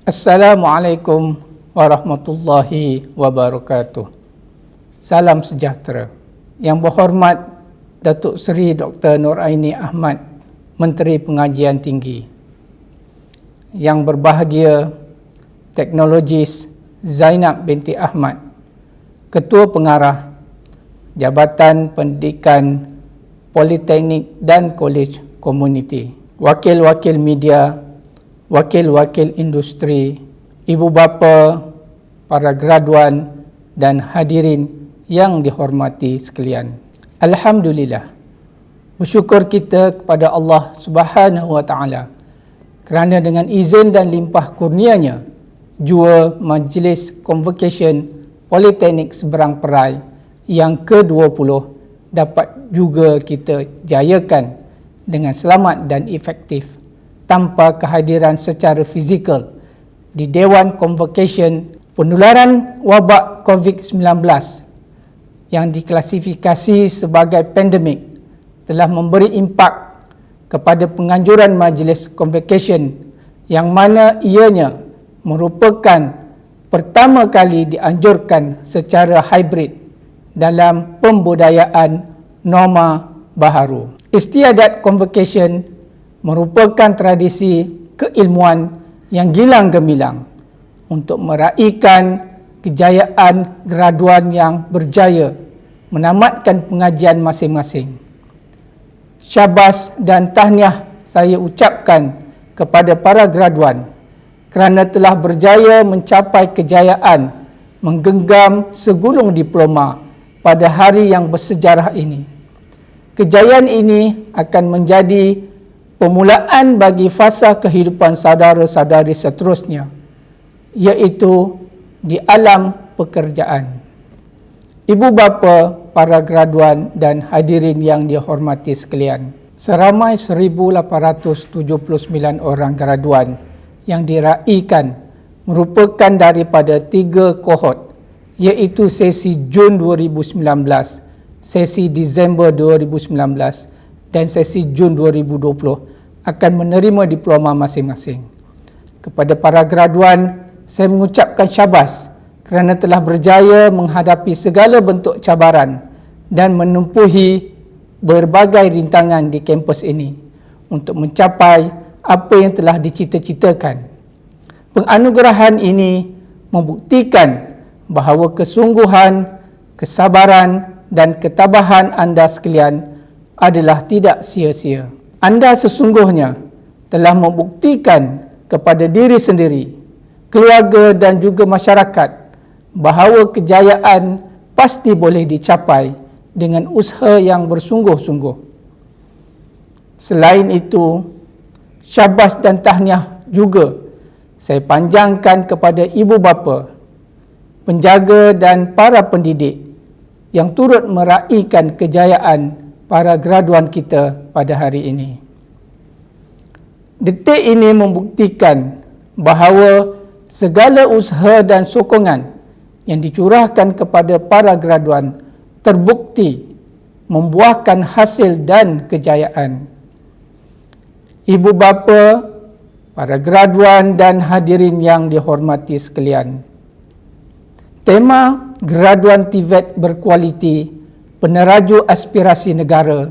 Assalamualaikum warahmatullahi wabarakatuh. Salam sejahtera. Yang berhormat Datuk Seri Dr. Noraini Ahmad, Menteri Pengajian Tinggi. Yang berbahagia Teknologis Zainab binti Ahmad, Ketua Pengarah Jabatan Pendidikan Politeknik dan Kolej Komuniti. Wakil-wakil media, wakil-wakil industri, ibu bapa, para graduan dan hadirin yang dihormati sekalian. Alhamdulillah, bersyukur kita kepada Allah Subhanahu wa Ta'ala kerana dengan izin dan limpah kurnianya, jua Majlis Convocation Politeknik Seberang Perai yang ke-20 dapat juga kita jayakan dengan selamat dan efektif tanpa kehadiran secara fizikal di Dewan Convocation. Penularan wabak COVID-19 yang diklasifikasi sebagai pandemik telah memberi impak kepada penganjuran Majlis Convocation yang mana ianya merupakan pertama kali dianjurkan secara hybrid dalam pembudayaan norma baharu. Istiadat Convocation merupakan tradisi keilmuan yang gilang gemilang untuk meraihkan kejayaan graduan yang berjaya menamatkan pengajian masing-masing. Syabas dan tahniah saya ucapkan kepada para graduan kerana telah berjaya mencapai kejayaan menggenggam segulung diploma pada hari yang bersejarah ini. Kejayaan ini akan menjadi permulaan bagi fasa kehidupan saudara-saudari seterusnya, iaitu di alam pekerjaan. Ibu bapa, para graduan dan hadirin yang dihormati sekalian, seramai 1,879 orang graduan yang diraihkan merupakan daripada 3 kohort, iaitu sesi Jun 2019, sesi Disember 2019 dan sesi Jun 2020 akan menerima diploma masing-masing. Kepada para graduan, saya mengucapkan syabas kerana telah berjaya menghadapi segala bentuk cabaran dan menempuhi berbagai rintangan di kampus ini untuk mencapai apa yang telah dicita-citakan. Penganugerahan ini membuktikan bahawa kesungguhan, kesabaran dan ketabahan anda sekalian adalah tidak sia-sia. Anda sesungguhnya telah membuktikan kepada diri sendiri, keluarga dan juga masyarakat bahawa kejayaan pasti boleh dicapai dengan usaha yang bersungguh-sungguh. Selain itu, syabas dan tahniah juga saya panjangkan kepada ibu bapa, penjaga dan para pendidik yang turut meraihkan kejayaan para graduan kita pada hari ini. Detik ini membuktikan bahawa segala usaha dan sokongan yang dicurahkan kepada para graduan terbukti membuahkan hasil dan kejayaan. Ibu bapa, para graduan dan hadirin yang dihormati sekalian, tema graduan TVET berkualiti peneraju aspirasi negara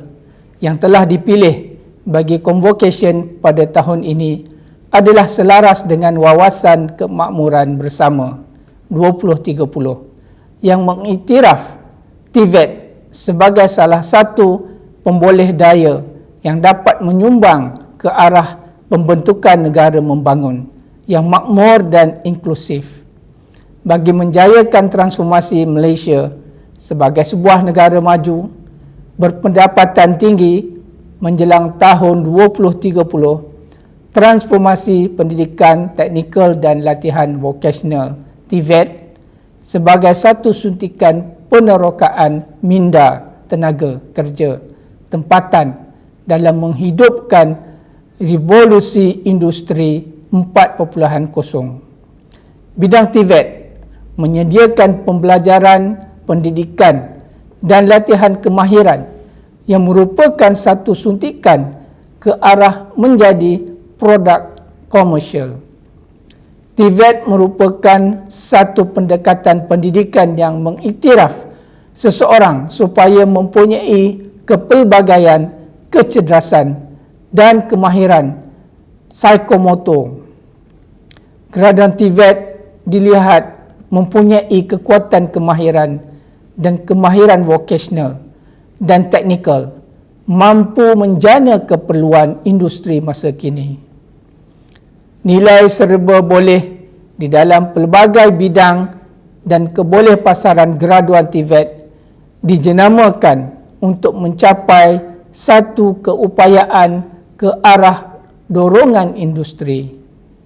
yang telah dipilih bagi convocation pada tahun ini adalah selaras dengan wawasan kemakmuran bersama 2030 yang mengiktiraf TVET sebagai salah satu pemboleh daya yang dapat menyumbang ke arah pembentukan negara membangun yang makmur dan inklusif bagi menjayakan transformasi Malaysia sebagai sebuah negara maju berpendapatan tinggi menjelang tahun 2030. Transformasi pendidikan teknikal dan latihan vokasional TVET sebagai satu suntikan penerokaan minda tenaga kerja tempatan dalam menghidupkan revolusi industri 4.0. Bidang TVET menyediakan pembelajaran, pendidikan dan latihan kemahiran yang merupakan satu suntikan ke arah menjadi produk komersial. TVET merupakan satu pendekatan pendidikan yang mengiktiraf seseorang supaya mempunyai kepelbagaian, kecerdasan dan kemahiran psikomotor. Graduan TVET dilihat mempunyai kekuatan kemahiran dan kemahiran vocational dan teknikal, mampu menjana keperluan industri masa kini. Nilai serba boleh di dalam pelbagai bidang dan kebolehpasaran graduan TVET dijenamakan untuk mencapai satu keupayaan ke arah dorongan industri,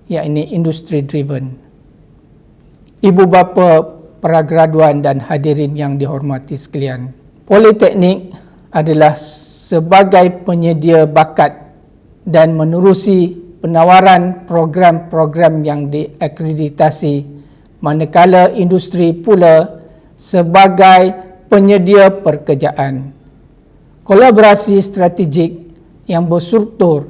yakni industri driven. Ibu bapa, para graduan dan hadirin yang dihormati sekalian, Politeknik adalah sebagai penyedia bakat dan menerusi penawaran program-program yang diakreditasi, manakala industri pula sebagai penyedia pekerjaan. Kolaborasi strategik yang berstruktur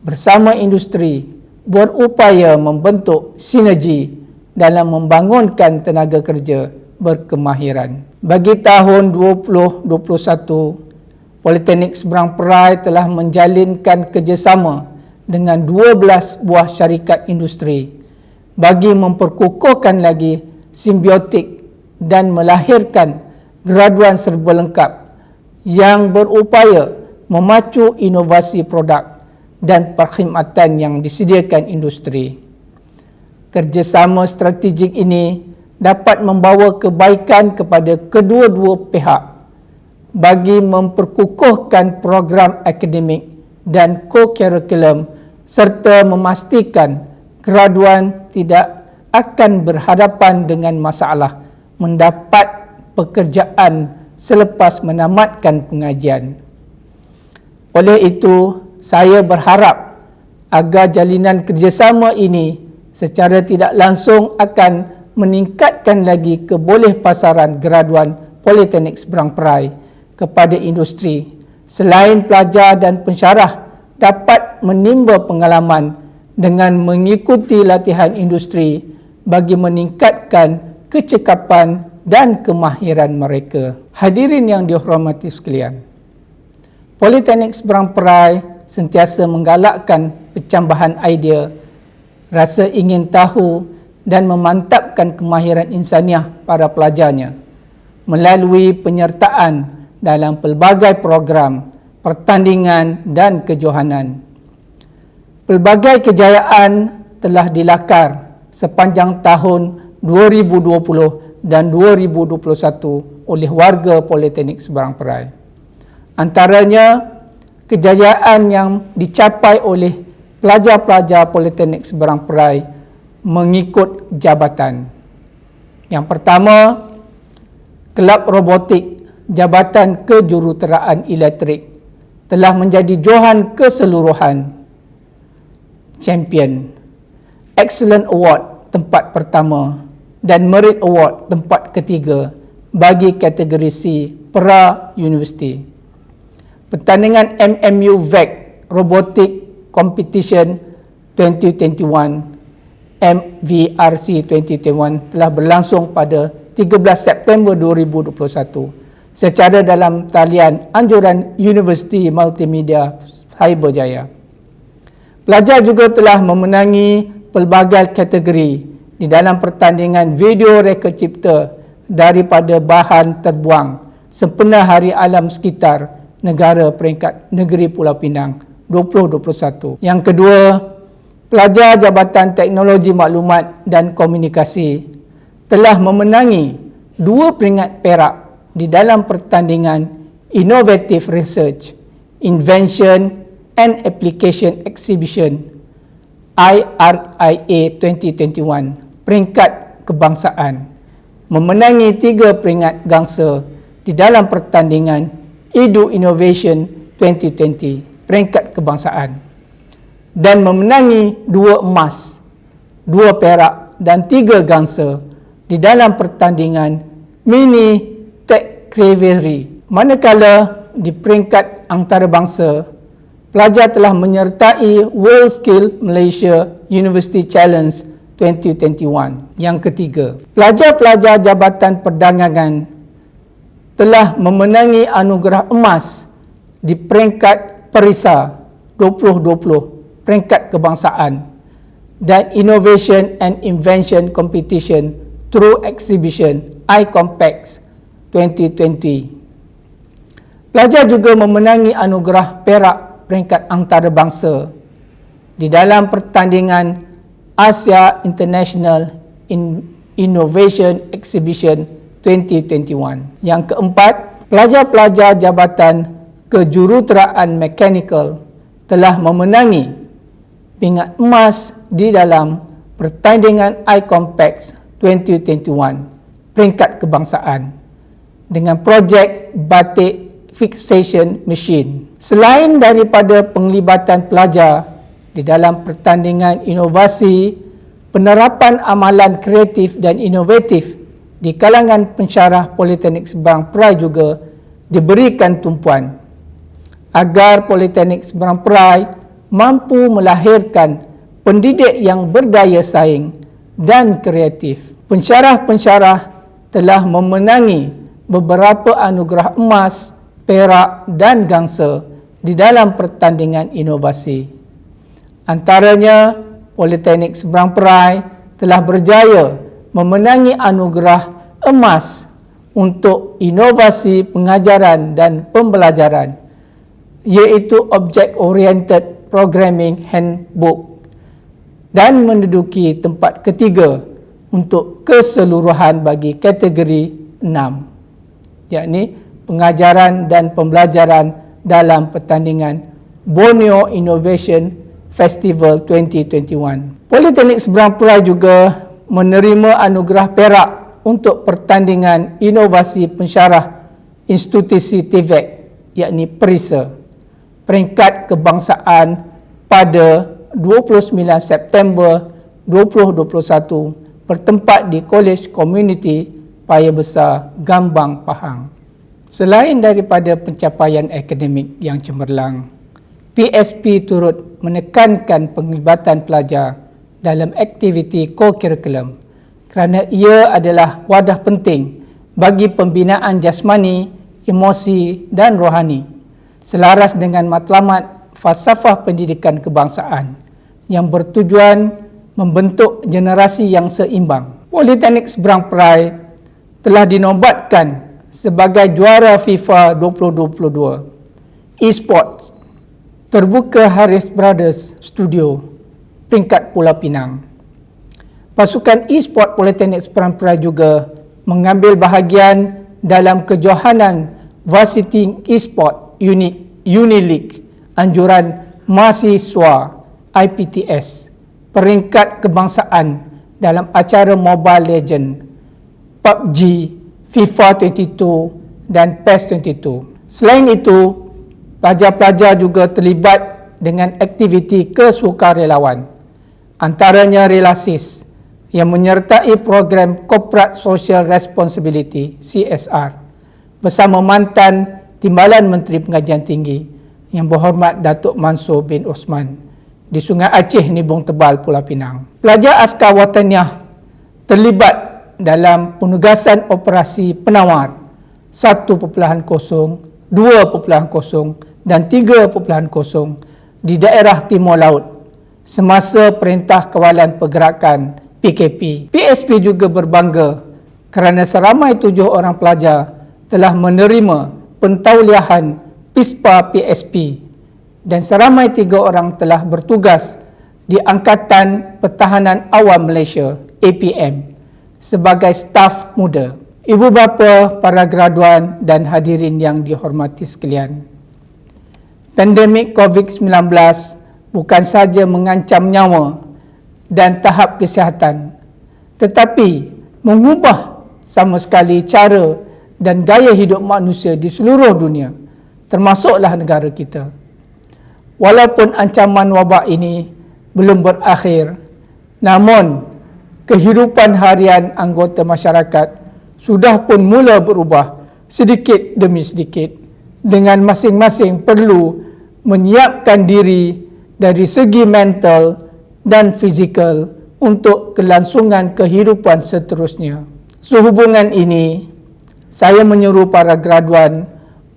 bersama industri berupaya membentuk sinergi dalam membangunkan tenaga kerja berkemahiran. Bagi tahun 2021, Politeknik Seberang Perai telah menjalinkan kerjasama dengan 12 buah syarikat industri bagi memperkukuhkan lagi simbiotik dan melahirkan graduan serba lengkap yang berupaya memacu inovasi produk dan perkhidmatan yang disediakan industri. Kerjasama strategik ini dapat membawa kebaikan kepada kedua-dua pihak bagi memperkukuhkan program akademik dan co-curriculum serta memastikan graduan tidak akan berhadapan dengan masalah mendapat pekerjaan selepas menamatkan pengajian. Oleh itu, saya berharap agar jalinan kerjasama ini secara tidak langsung akan meningkatkan lagi kebolehpasaran graduan Politeknik Seberang Perai kepada industri. Selain pelajar dan pensyarah dapat menimba pengalaman dengan mengikuti latihan industri bagi meningkatkan kecekapan dan kemahiran mereka. Hadirin yang dihormati sekalian, Politeknik Seberang Perai sentiasa menggalakkan pencambahan idea, rasa ingin tahu dan memantapkan kemahiran insaniah para pelajarnya melalui penyertaan dalam pelbagai program, pertandingan dan kejohanan. Pelbagai kejayaan telah dilakar sepanjang tahun 2020 dan 2021 oleh warga Politeknik Seberang Perai. Antaranya, kejayaan yang dicapai oleh pelajar-pelajar Politeknik Seberang Perai mengikut jabatan. Yang pertama, Kelab Robotik Jabatan Kejuruteraan Elektrik telah menjadi johan keseluruhan champion, Excellent Award tempat pertama dan Merit Award tempat ketiga bagi kategori C pra universiti. Pertandingan MMU VEC Robotic Competition 2021 MVRC 2021 telah berlangsung pada 13 September 2021 secara dalam talian anjuran Universiti Multimedia Cyberjaya. Pelajar juga telah memenangi pelbagai kategori di dalam pertandingan video reka cipta daripada bahan terbuang sempena Hari Alam Sekitar Negara peringkat Negeri Pulau Pinang 2021. Yang kedua, pelajar Jabatan Teknologi Maklumat dan Komunikasi telah memenangi 2 peringkat perak di dalam pertandingan Innovative Research, Invention and Application Exhibition IRIA 2021 peringkat kebangsaan, memenangi 3 peringkat gangsa di dalam pertandingan Edu Innovation 2020 peringkat kebangsaan dan memenangi 2 emas, 2 perak dan 3 gangsa di dalam pertandingan Mini Tech Creamery. Manakala di peringkat antarabangsa, pelajar telah menyertai World Skill Malaysia University Challenge 2021. Yang ketiga, pelajar-pelajar Jabatan Perdagangan telah memenangi anugerah emas di peringkat Perisa 2020, peringkat kebangsaan, dan Innovation and Invention Competition through Exhibition iCompex 2020. Pelajar juga memenangi anugerah perak peringkat antarabangsa di dalam pertandingan Asia International Innovation Exhibition 2021. Yang keempat, pelajar-pelajar Jabatan Kejuruteraan Mekanikal telah memenangi pingat emas di dalam pertandingan iCompex 2021 peringkat kebangsaan dengan projek batik fixation machine. Selain daripada penglibatan pelajar di dalam pertandingan inovasi, penerapan amalan kreatif dan inovatif di kalangan pensyarah Politeknik Seberang Perai juga diberikan tumpuan agar Politeknik Seberang Perai mampu melahirkan pendidik yang berdaya saing dan kreatif. Pensyarah-pensyarah telah memenangi beberapa anugerah emas, perak dan gangsa di dalam pertandingan inovasi. Antaranya, Politeknik Seberang Perai telah berjaya memenangi anugerah emas untuk inovasi pengajaran dan pembelajaran, iaitu Object Oriented Programming Handbook, dan menduduki tempat ketiga untuk keseluruhan bagi kategori 6, yakni pengajaran dan pembelajaran dalam pertandingan Borneo Innovation Festival 2021. Politeknik Seberang Perai juga menerima anugerah perak untuk pertandingan inovasi pensyarah institusi TVET, yakni Perisa, peringkat kebangsaan pada 29 September 2021 bertempat di Kolej Komuniti Paya Besar Gambang, Pahang. Selain daripada pencapaian akademik yang cemerlang, PSP turut menekankan penglibatan pelajar dalam aktiviti co-curriculum kerana ia adalah wadah penting bagi pembinaan jasmani, emosi dan rohani selaras dengan matlamat falsafah pendidikan kebangsaan yang bertujuan membentuk generasi yang seimbang. Politeknik Seberang Perai telah dinobatkan sebagai juara FIFA 2022 eSports terbuka Harris Brothers Studio peringkat Pulau Pinang. Pasukan eSport Politeknik Seberang Perai juga mengambil bahagian dalam kejohanan Varsity eSport Unileague anjuran mahasiswa IPTS peringkat kebangsaan dalam acara Mobile Legend, PUBG, FIFA 22 dan PES 22. Selain itu, pelajar-pelajar juga terlibat dengan aktiviti kesukarelawan, antaranya Relasis yang menyertai program Corporate Social Responsibility CSR bersama mantan Timbalan Menteri Pengajian Tinggi yang berhormat Datuk Mansur bin Osman di Sungai Aceh, Nibong Tebal, Pulau Pinang. Pelajar Askar Wataniah terlibat dalam penugasan operasi penawar 1.0, 2.0 dan 3.0 di daerah Timur Laut semasa Perintah Kawalan Pergerakan PKP. PSP juga berbangga kerana seramai 7 orang pelajar telah menerima pentauliahan PISPA PSP dan seramai 3 orang telah bertugas di Angkatan Pertahanan Awam Malaysia APM sebagai staf muda. Ibu bapa, para graduan dan hadirin yang dihormati sekalian, pandemik COVID-19 bukan saja mengancam nyawa dan tahap kesihatan, tetapi mengubah sama sekali cara dan gaya hidup manusia di seluruh dunia, termasuklah negara kita. Walaupun ancaman wabak ini belum berakhir, namun kehidupan harian anggota masyarakat sudah pun mula berubah sedikit demi sedikit dengan masing-masing perlu menyiapkan diri dari segi mental dan fizikal untuk kelangsungan kehidupan seterusnya. Sehubungan ini, saya menyeru para graduan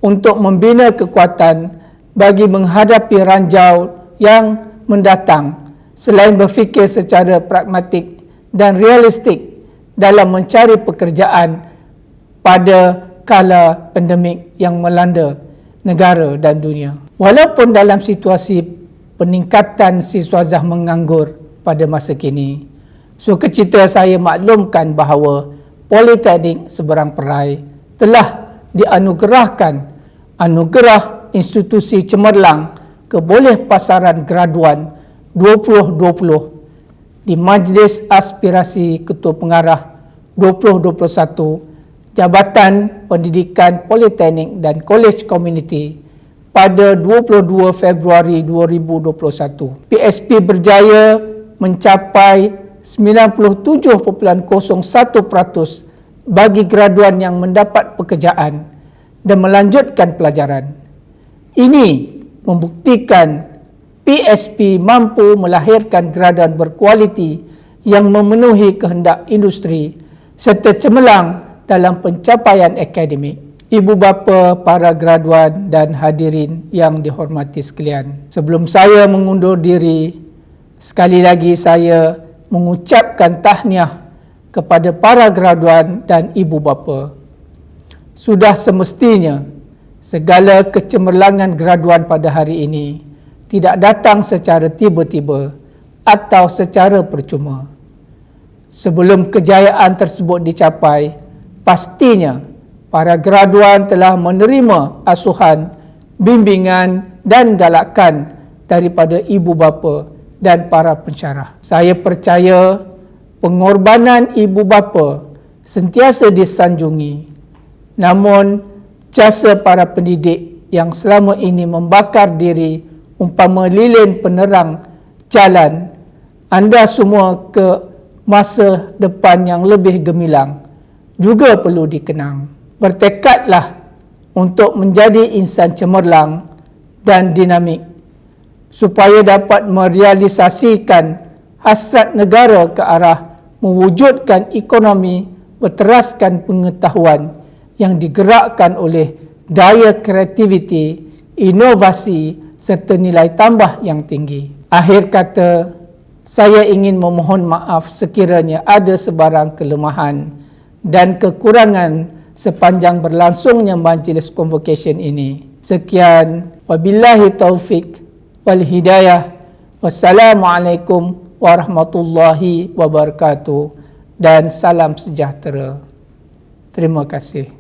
untuk membina kekuatan bagi menghadapi ranjau yang mendatang selain berfikir secara pragmatik dan realistik dalam mencari pekerjaan pada kala pandemik yang melanda negara dan dunia. Walaupun dalam situasi peningkatan siswazah menganggur pada masa kini, sukacita saya maklumkan bahawa Politeknik Seberang Perai telah dianugerahkan anugerah institusi cemerlang keboleh pasaran graduan 2020 di Majlis Aspirasi Ketua Pengarah 2021 Jabatan Pendidikan Politeknik dan Kolej Komuniti pada 22 Februari 2021. PSP berjaya mencapai 97.01% bagi graduan yang mendapat pekerjaan dan melanjutkan pelajaran. Ini membuktikan PSP mampu melahirkan graduan berkualiti yang memenuhi kehendak industri serta cemerlang dalam pencapaian akademik. Ibu bapa, para graduan dan hadirin yang dihormati sekalian, sebelum saya mengundur diri, sekali lagi saya mengucapkan tahniah kepada para graduan dan ibu bapa. Sudah semestinya segala kecemerlangan graduan pada hari ini tidak datang secara tiba-tiba atau secara percuma. Sebelum kejayaan tersebut dicapai, pastinya para graduan telah menerima asuhan, bimbingan dan galakan daripada ibu bapa dan para pensyarah. Saya percaya pengorbanan ibu bapa sentiasa disanjungi. Namun, jasa para pendidik yang selama ini membakar diri umpama lilin penerang jalan anda semua ke masa depan yang lebih gemilang juga perlu dikenang. Bertekadlah untuk menjadi insan cemerlang dan dinamik supaya dapat merealisasikan hasrat negara ke arah mewujudkan ekonomi berteraskan pengetahuan yang digerakkan oleh daya kreativiti, inovasi serta nilai tambah yang tinggi. Akhir kata, saya ingin memohon maaf sekiranya ada sebarang kelemahan dan kekurangan sepanjang berlangsungnya majlis convocation ini. Sekian, wabillahi taufik wal hidayah. Wassalamualaikum warahmatullahi wabarakatuh dan salam sejahtera. Terima kasih.